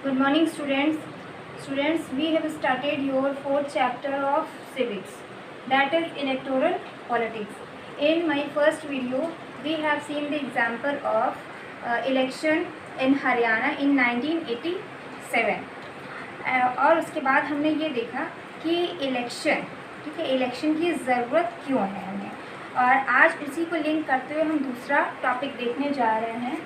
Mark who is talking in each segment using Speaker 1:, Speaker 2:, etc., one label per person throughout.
Speaker 1: Good morning, students. Students, we have started your fourth chapter of civics, that is electoral politics. In my first video, we have seen the example of election in Haryana in 1987. और उसके बाद हमने ये देखा कि election, ठीक है, election की ज़रूरत क्यों है हमें। और आज इसी को लिंक करते हुए हम दूसरा टॉपिक देखने जा रहे हैं,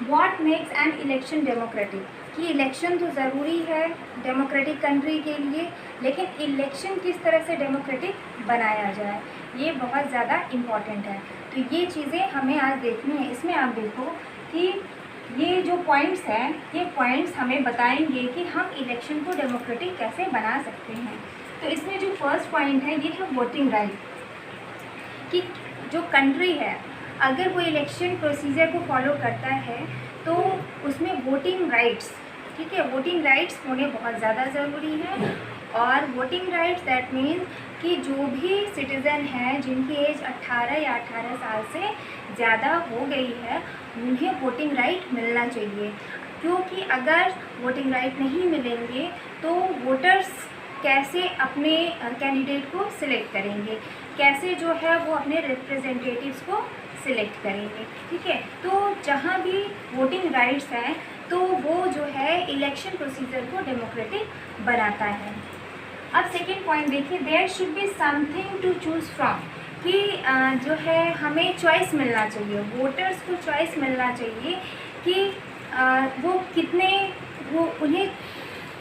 Speaker 1: what makes an election democratic. कि इलेक्शन तो ज़रूरी है डेमोक्रेटिक कंट्री के लिए, लेकिन इलेक्शन किस तरह से डेमोक्रेटिक बनाया जाए ये बहुत ज़्यादा इम्पॉर्टेंट है। तो ये चीज़ें हमें आज देखनी है। इसमें आप देखो कि ये जो पॉइंट्स हैं, ये पॉइंट्स हमें बताएंगे कि हम इलेक्शन को डेमोक्रेटिक कैसे बना सकते हैं। तो इसमें जो फर्स्ट पॉइंट है ये है वोटिंग राइट। कि जो कंट्री है अगर वो इलेक्शन प्रोसीजर को फॉलो करता है तो उसमें वोटिंग राइट्स, ठीक है, वोटिंग राइट्स होने बहुत ज़्यादा ज़रूरी है। और वोटिंग राइट्स दैट मीन्स कि जो भी सिटीज़न है जिनकी एज 18 या 18 साल से ज़्यादा हो गई है उन्हें वोटिंग राइट मिलना चाहिए। क्योंकि अगर वोटिंग राइट नहीं मिलेंगे तो वोटर्स कैसे अपने कैंडिडेट को सिलेक्ट करेंगे, कैसे जो है वो अपने रिप्रेजेंटेटिव्स को सिलेक्ट करेंगे, ठीक है। तो जहाँ भी वोटिंग राइट्स हैं तो वो जो है इलेक्शन प्रोसीजर को डेमोक्रेटिक बनाता है। अब सेकेंड पॉइंट देखिए, there should be something to choose from. कि जो है हमें चॉइस मिलना चाहिए, वोटर्स को चॉइस मिलना चाहिए कि वो कितने, वो उन्हें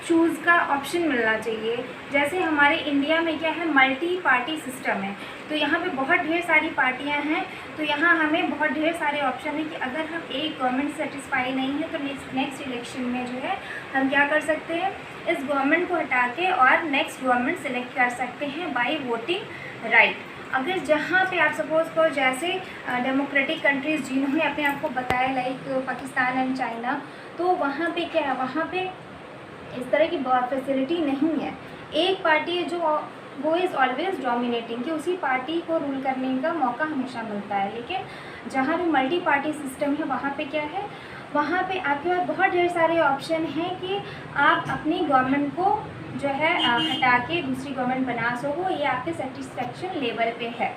Speaker 1: चूज़ का ऑप्शन मिलना चाहिए। जैसे हमारे इंडिया में क्या है, मल्टी पार्टी सिस्टम है, तो यहाँ पे बहुत ढेर सारी पार्टियाँ हैं, तो यहाँ हमें बहुत ढेर सारे ऑप्शन है कि अगर हम एक गवर्नमेंट सेटिस्फाई नहीं है तो नेक्स्ट इलेक्शन में जो है हम क्या कर सकते हैं, इस गवर्नमेंट को हटा के और नेक्स्ट गवर्नमेंट सेलेक्ट कर सकते हैं बाय वोटिंग राइट। अगर जहाँ पे आप सपोज करो जैसे डेमोक्रेटिक कंट्रीज़ जिन्होंने अपने आप को बताया लाइक पाकिस्तान एंड चाइना, तो वहाँ पे क्या है, वहाँ पे इस तरह की फैसिलिटी नहीं है। एक पार्टी है जो वो इज़ ऑलवेज डोमिनेटिंग, कि उसी पार्टी को रूल करने का मौका हमेशा मिलता है। लेकिन जहाँ भी मल्टी पार्टी सिस्टम है वहाँ पे क्या है, वहाँ पे आपके पास बहुत ढेर सारे ऑप्शन हैं कि आप अपनी गवर्नमेंट को जो है हटा के दूसरी गवर्नमेंट बना सको, ये आपके सेटिस्फेक्शन लेवल पे है।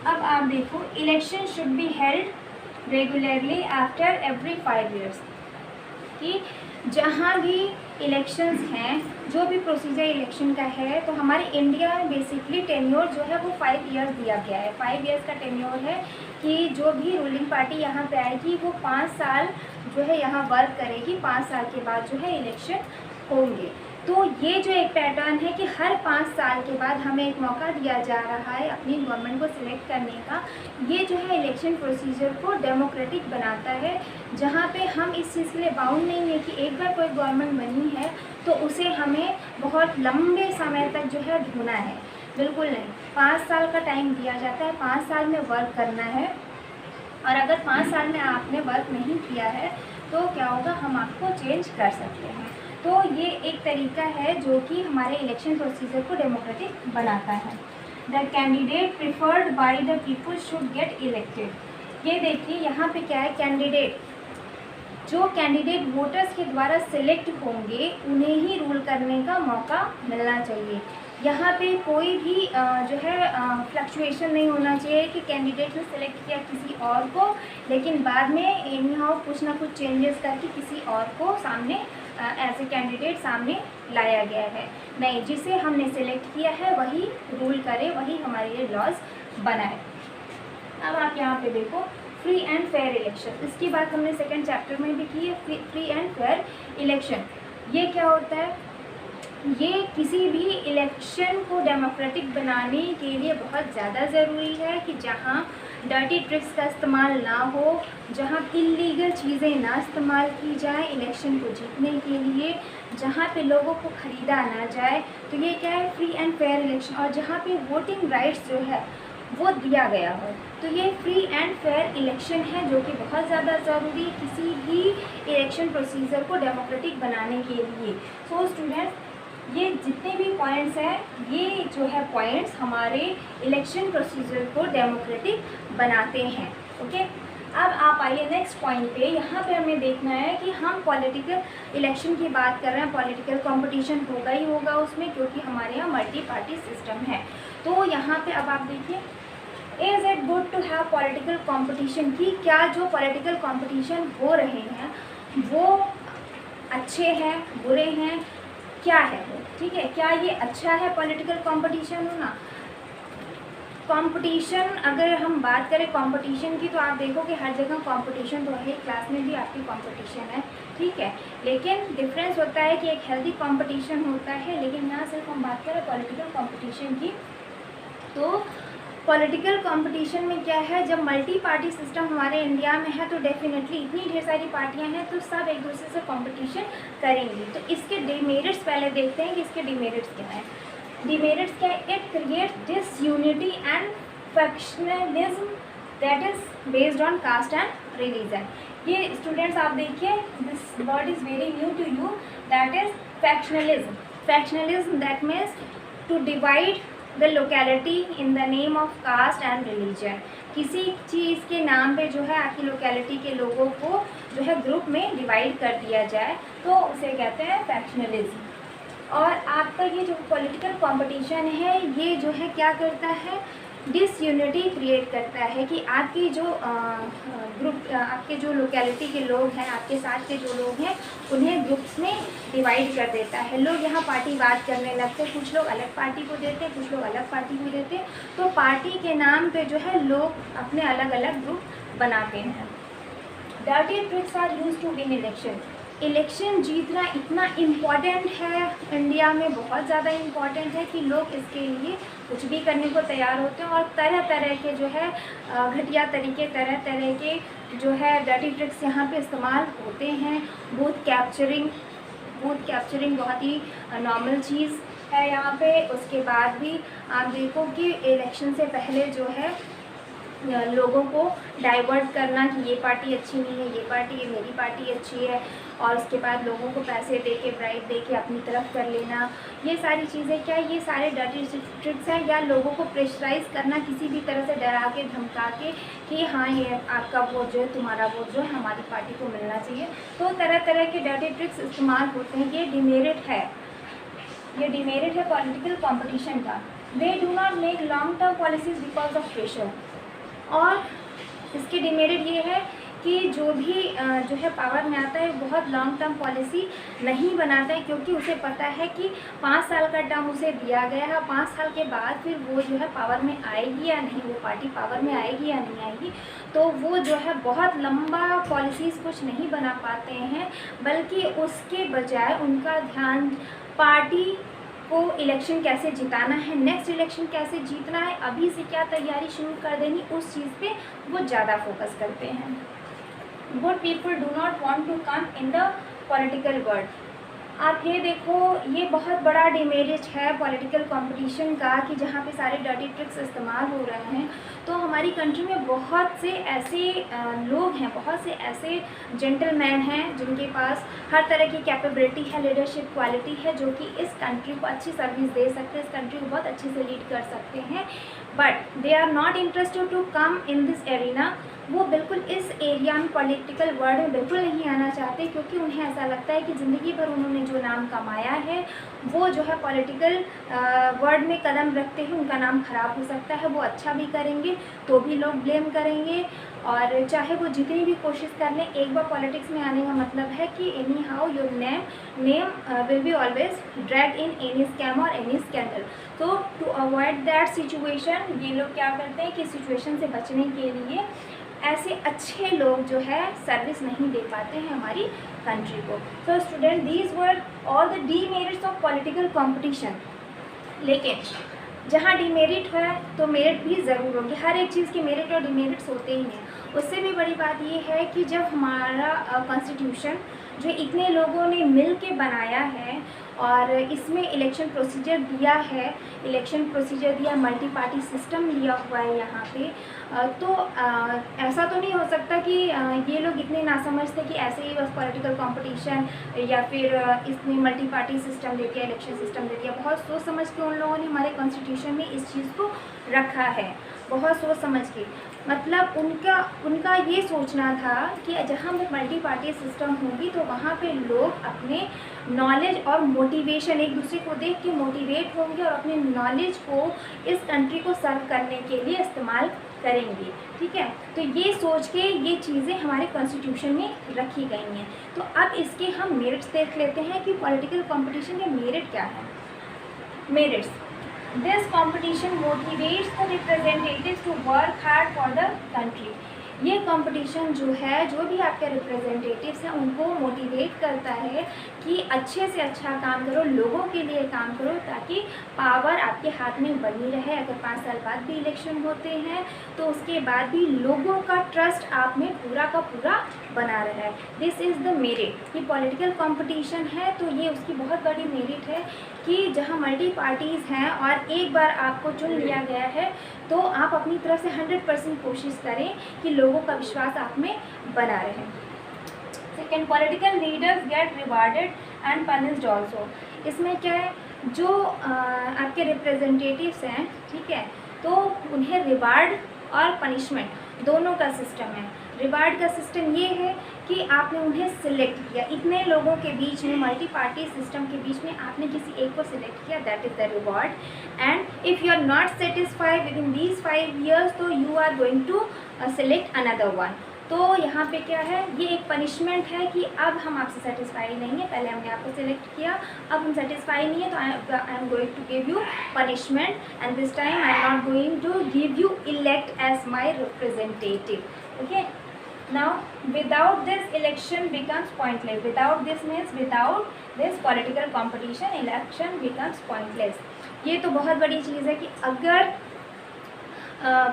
Speaker 1: अब आप देखो, election should be held regularly after every 5 years। कि जहाँ भी इलेक्शंस हैं, जो भी प्रोसीजर इलेक्शन का है, तो हमारे इंडिया में बेसिकली टेन्योर जो है वो 5 years दिया गया है। 5 years का टेन्योर है कि जो भी रूलिंग पार्टी यहाँ पे आएगी वो 5 साल जो है यहाँ वर्क करेगी, 5 साल के बाद जो है इलेक्शन होंगे। तो ये जो एक पैटर्न है कि हर 5 साल के बाद हमें एक मौका दिया जा रहा है अपनी गवर्नमेंट को सिलेक्ट करने का, ये जो है इलेक्शन प्रोसीजर को डेमोक्रेटिक बनाता है। जहाँ पे हम इस चीज़ के लिए बाउंड नहीं है कि एक बार कोई गवर्नमेंट बनी है तो उसे हमें बहुत लंबे समय तक जो है ढूंढना है, बिल्कुल नहीं। 5 साल का टाइम दिया जाता है, 5 साल में वर्क करना है। और अगर 5 साल में आपने वर्क नहीं किया है तो क्या होगा, हम आपको चेंज कर सकते हैं। तो ये एक तरीका है जो कि हमारे इलेक्शन प्रोसीजर को डेमोक्रेटिक बनाता है। The candidate preferred by the people should get elected. ये देखिए यहाँ पे क्या है, कैंडिडेट, जो कैंडिडेट वोटर्स के द्वारा सिलेक्ट होंगे उन्हें ही रूल करने का मौका मिलना चाहिए। यहाँ पे कोई भी जो है फ्लक्चुएशन नहीं होना चाहिए कि कैंडिडेट ने सेलेक्ट किया किसी और को, लेकिन बाद में एनीहाउ कुछ ना कुछ चेंजेस करके किसी और को सामने एज ए कैंडिडेट सामने लाया गया है। नहीं, जिसे हमने सेलेक्ट किया है वही रूल करे, वही हमारे लिए लॉज बनाए। अब आप यहाँ पे देखो, फ्री एंड फेयर इलेक्शन, इसकी बात हमने सेकंड चैप्टर में भी की है। फ्री एंड फेयर इलेक्शन ये क्या होता है, ये किसी भी इलेक्शन को डेमोक्रेटिक बनाने के लिए बहुत ज़्यादा ज़रूरी है कि जहाँ डर्टी ट्रिक्स का इस्तेमाल ना हो, जहाँ इलीगल चीज़ें ना इस्तेमाल की जाए इलेक्शन को जीतने के लिए, जहाँ पे लोगों को ख़रीदा ना जाए। तो ये क्या है, फ्री एंड फेयर इलेक्शन। और जहाँ पे वोटिंग राइट्स जो है वो दिया गया हो, तो ये फ्री एंड फेयर इलेक्शन है जो कि बहुत ज़्यादा ज़रूरी है किसी भी इलेक्शन प्रोसीजर को डेमोक्रेटिक बनाने के लिए। सो स्टूडेंट्स, ये जितने भी पॉइंट्स हैं ये जो है पॉइंट्स हमारे इलेक्शन प्रोसीजर को डेमोक्रेटिक बनाते हैं। ओके, अब आप आइए नेक्स्ट पॉइंट पे। यहाँ पे हमें देखना है कि हम पॉलिटिकल इलेक्शन की बात कर रहे हैं, पॉलिटिकल कंपटीशन होगा ही होगा उसमें, क्योंकि हमारे यहाँ मल्टी पार्टी सिस्टम है। तो यहाँ पे अब आप देखिए, is it good to have political competition, की क्या जो पॉलिटिकल कंपटीशन हो रहे हैं वो अच्छे हैं, बुरे हैं, क्या है वो, ठीक है, क्या ये अच्छा है पॉलिटिकल कंपटीशन होना। कंपटीशन अगर हम बात करें कंपटीशन की, तो आप देखो कि हर जगह कंपटीशन तो है, क्लास में भी आपकी कंपटीशन है, ठीक है, लेकिन डिफरेंस होता है कि एक हेल्दी कंपटीशन होता है, लेकिन यहाँ सिर्फ हम बात करें पॉलिटिकल कंपटीशन की। तो पॉलिटिकल कंपटीशन में क्या है, जब मल्टी पार्टी सिस्टम हमारे इंडिया में है तो डेफिनेटली इतनी ढेर सारी पार्टियां हैं तो सब एक दूसरे से कंपटीशन करेंगी। तो इसके डिमेरिट्स पहले देखते हैं कि इसके डिमेरिट्स क्या है। डिमेरिट्स क्या है, it creates disunity and factionalism that is based on caste and religion. ये स्टूडेंट्स आप देखिए, this word is very new to you, that is factionalism. Factionalism that means to divide the locality in the name of caste and religion. किसी चीज़ के नाम पे जो है आपकी लोकेलिटी के लोगों को जो है ग्रुप में डिवाइड कर दिया जाए, तो उसे कहते हैं फैक्शनलिज्म। और आपका ये जो पॉलिटिकल कंपटीशन है, ये जो है क्या करता है, डिसयूनिटी क्रिएट करता है कि आपकी जो ग्रुप, आपके जो लोकेलिटी के लोग हैं, आपके साथ के जो लोग हैं, उन्हें ग्रुप्स में डिवाइड कर देता है। लोग यहाँ पार्टीवाद करने लगते हैं, कुछ लोग अलग पार्टी को देते हैं, कुछ लोग अलग पार्टी को देते हैं, तो पार्टी के नाम पे जो है लोग अपने अलग अलग ग्रुप बनाते हैं। Dirty tricks are used to win election. Election जीतना इतना इम्पॉर्टेंट है इंडिया में, बहुत ज़्यादा इम्पॉर्टेंट है कि लोग इसके लिए कुछ भी करने को तैयार होते हैं, और तरह तरह के जो है घटिया तरीके, तरह तरह के जो है डर्टी ट्रिक्स यहाँ पे इस्तेमाल होते हैं। बूथ कैप्चरिंग बहुत ही नॉर्मल चीज़ है यहाँ पे। उसके बाद भी आप देखो कि इलेक्शन से पहले जो है लोगों को डाइवर्ट करना कि ये पार्टी अच्छी नहीं है, ये पार्टी, ये मेरी पार्टी अच्छी है, और उसके बाद लोगों को पैसे दे के, ब्राइब दे के अपनी तरफ कर लेना, ये सारी चीज़ें क्या, ये सारे डर्टी ट्रिक्स हैं। या लोगों को प्रेशराइज करना किसी भी तरह से, डरा के धमका के कि हाँ ये आपका वोट जो है, तुम्हारा वोट जो है हमारी पार्टी को मिलना चाहिए। तो तरह तरह के डर्टी ट्रिक्स इस्तेमाल होते हैं। ये डिमेरिट है, ये डिमेरिट है पॉलिटिकल कॉम्पिटिशन का। They do not make long term policies because of pressure. और इसकी डिमेरिट ये है कि जो भी जो है पावर में आता है, बहुत लॉन्ग टर्म पॉलिसी नहीं बनाता है, क्योंकि उसे पता है कि 5 साल का टर्म उसे दिया गया है, 5 साल के बाद फिर वो जो है पावर में आएगी या नहीं, वो पार्टी पावर में आएगी या नहीं आएगी। तो वो जो है बहुत लंबा पॉलिसीज़ कुछ नहीं बना पाते हैं, बल्कि उसके बजाय उनका ध्यान पार्टी को इलेक्शन कैसे जिताना है, नेक्स्ट इलेक्शन कैसे जीतना है, अभी से क्या तैयारी शुरू कर देनी, उस चीज़ पे वो ज़्यादा फोकस करते हैं। Good people do not want to come in the political world. आप ये देखो, ये बहुत बड़ा डिमेरिट है पॉलिटिकल कंपटीशन का कि जहाँ पे सारे डर्टी ट्रिक्स इस्तेमाल हो रहे हैं। तो हमारी कंट्री में बहुत से ऐसे लोग हैं, बहुत से ऐसे जेंटलमैन हैं जिनके पास हर तरह की कैपेबिलिटी है, लीडरशिप क्वालिटी है, जो कि इस कंट्री को अच्छी सर्विस दे सकते हैं, इस कंट्री को बहुत अच्छे से लीड कर सकते हैं। But they are not interested to come in this arena. वो बिल्कुल इस एरिया में, पॉलिटिकल वर्ल्ड में बिल्कुल नहीं आना चाहते, क्योंकि उन्हें ऐसा लगता है कि ज़िंदगी भर उन्होंने जो नाम कमाया है वो जो है पॉलिटिकल वर्ल्ड में कदम रखते ही उनका नाम ख़राब हो सकता है। वो अच्छा भी करेंगे तो भी लोग ब्लेम करेंगे, और चाहे वो जितनी भी कोशिश कर लें, एक बार पॉलिटिक्स में आने का मतलब है कि any how your name will be always drag in any scam और एनी स्कैंडल। तो टू अवॉइड दैट सिचुएशन, ये लोग क्या करते हैं कि सिचुएशन से बचने के लिए ऐसे अच्छे लोग जो है सर्विस नहीं दे पाते हैं हमारी कंट्री को। So student, these were all the demerits of political competition. लेकिन जहाँ डिमेरिट है तो मेरिट भी ज़रूर होगी, हर एक चीज़ के मेरिट और डिमेरिट्स होते ही हैं। उससे भी बड़ी बात ये है कि जब हमारा कॉन्स्टिट्यूशन जो इतने लोगों ने मिल के बनाया है और इसमें इलेक्शन प्रोसीजर दिया है, मल्टी पार्टी सिस्टम लिया हुआ है यहाँ पे, तो ऐसा तो नहीं हो सकता कि ये लोग इतने नासमझ थे कि ऐसे ही बस पॉलिटिकल कंपटीशन या फिर इसमें मल्टी पार्टी सिस्टम दे दिया, इलेक्शन सिस्टम दे दिया। बहुत सोच समझ के उन लोगों ने हमारे कॉन्स्टिट्यूशन में इस चीज़ को रखा है, बहुत सोच समझ के। मतलब उनका ये सोचना था कि जहाँ पे मल्टी पार्टी सिस्टम होगी तो वहाँ पे लोग अपने नॉलेज और मोटिवेशन, एक दूसरे को देख के मोटिवेट होंगे और अपने नॉलेज को इस कंट्री को सर्व करने के लिए इस्तेमाल करेंगे। ठीक है, तो ये सोच के ये चीज़ें हमारे कॉन्स्टिट्यूशन में रखी गई हैं। तो अब इसके हम मेरिट्स देख लेते हैं कि पॉलिटिकल कंपटीशन के मेरिट क्या है। Merits: this competition motivates the representatives to work hard for the country. ये कंपटीशन जो है, जो भी आपके रिप्रेजेंटेटिव्स हैं उनको मोटिवेट करता है कि अच्छे से अच्छा काम करो, लोगों के लिए काम करो, ताकि पावर आपके हाथ में बनी रहे। अगर 5 साल बाद भी इलेक्शन होते हैं तो उसके बाद भी लोगों का ट्रस्ट आप में पूरा का पूरा बना रहा है। This is the merit. ये पॉलिटिकल कंपटीशन है तो ये उसकी बहुत बड़ी मेरिट है कि जहाँ मल्टी पार्टीज़ हैं और एक बार आपको चुन लिया गया है तो आप अपनी तरफ से 100% कोशिश करें कि लोगों का विश्वास आप में बना रहे। Second, political leaders get rewarded and punished also. इसमें क्या है, जो आपके रिप्रेजेंटेटिव्स हैं, ठीक है, तो उन्हें रिवार्ड और पनिशमेंट दोनों का सिस्टम है। रिवार्ड का सिस्टम ये है कि आपने उन्हें सिलेक्ट किया, इतने लोगों के बीच में, मल्टी पार्टी सिस्टम के बीच में आपने किसी एक को सिलेक्ट किया, that is the reward. And if you are not satisfied with in these 5 years तो you are going to select another one. तो यहाँ पे क्या है, ये एक पनिशमेंट है कि अब हम आपसे सेटिस्फाई नहीं है, पहले हमने आपको सिलेक्ट किया, अब हम सेटिस्फाई नहीं है तो I am going to give you punishment and this time I am not going to give you elect as my representative. Okay, now without this election becomes pointless. Without this means without this political competition election becomes pointless. ये तो बहुत बड़ी चीज़ है कि अगर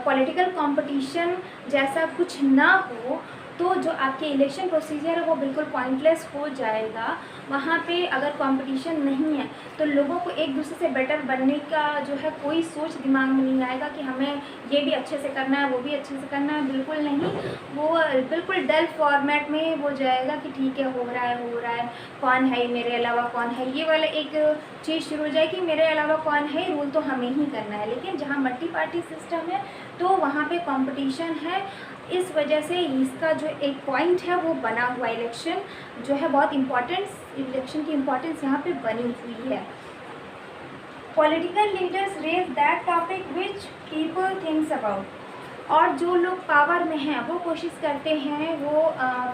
Speaker 1: political competition जैसा कुछ ना हो तो जो आपके इलेक्शन प्रोसीजर है वो बिल्कुल पॉइंटलेस हो जाएगा। वहाँ पे अगर कंपटीशन नहीं है तो लोगों को एक दूसरे से बेटर बनने का जो है कोई सोच दिमाग में नहीं आएगा कि हमें ये भी अच्छे से करना है, वो भी अच्छे से करना है। बिल्कुल नहीं, वो बिल्कुल डल फॉर्मेट में हो जाएगा कि ठीक है, हो रहा है, कौन है मेरे अलावा, कौन है, ये वाला एक चीज़ शुरू हो जाएगी, मेरे अलावा कौन है, रूल तो हमें ही करना है। लेकिन जहाँ मल्टी पार्टी सिस्टम है तो वहाँ पे कंपटीशन है, इस वजह से इसका जो एक पॉइंट है वो बना हुआ, इलेक्शन जो है बहुत इलेक्शन की इम्पोर्टेंस यहाँ पे बनी हुई है। Political leaders raise that topic which people thinks about. और जो लोग पावर में हैं वो कोशिश करते हैं, वो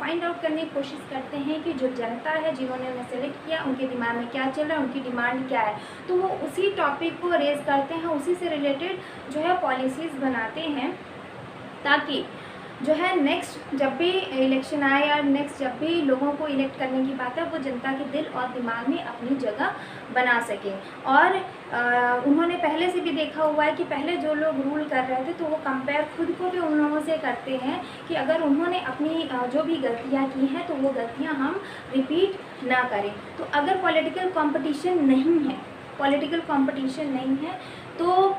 Speaker 1: फाइंड आउट करने की कोशिश करते हैं कि जो जनता है, जिन्होंने उन्हें सेलेक्ट किया, उनके दिमाग में क्या चल रहा है, उनकी डिमांड क्या है, तो वो उसी टॉपिक को रेज करते हैं, उसी से रिलेटेड जो है पॉलिसीज़ बनाते हैं, ताकि जो है नेक्स्ट जब भी इलेक्शन आए या नेक्स्ट जब भी लोगों को इलेक्ट करने की बात है वो जनता के दिल और दिमाग में अपनी जगह बना सके। और उन्होंने पहले से भी देखा हुआ है कि पहले जो लोग रूल कर रहे थे तो वो कंपेयर खुद को भी उन लोगों से करते हैं कि अगर उन्होंने अपनी जो भी गलतियाँ की हैं तो वो गलतियाँ हम रिपीट ना करें। तो अगर पॉलिटिकल कंपटीशन नहीं है तो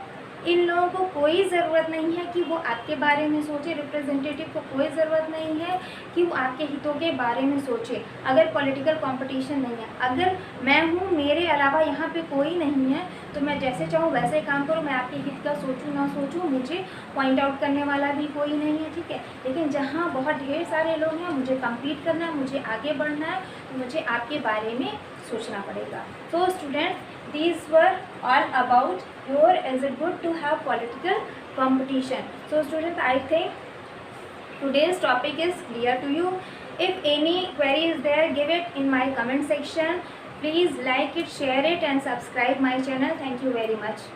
Speaker 1: इन लोगों को कोई ज़रूरत नहीं है कि वो आपके बारे में सोचे, रिप्रेजेंटेटिव को कोई ज़रूरत नहीं है कि वो आपके हितों के बारे में सोचे। अगर पॉलिटिकल कंपटीशन नहीं है, अगर मैं हूँ, मेरे अलावा यहाँ पे कोई नहीं है, तो मैं जैसे चाहूँ वैसे काम करूँ, मैं आपके हित का सोचूँ ना सोचूँ, मुझे पॉइंट आउट करने वाला भी कोई नहीं है, ठीक है। लेकिन जहाँ बहुत ढेर सारे लोग हैं, मुझे कम्पीट करना है, मुझे आगे बढ़ना है, तो मुझे आपके बारे में सोचना पड़ेगा। So students, these were all about your is it good to have political competition. So students, I think today's topic is clear to you. If any query is there, give it in my comment section. Please like it, share it and subscribe my channel. Thank you very much.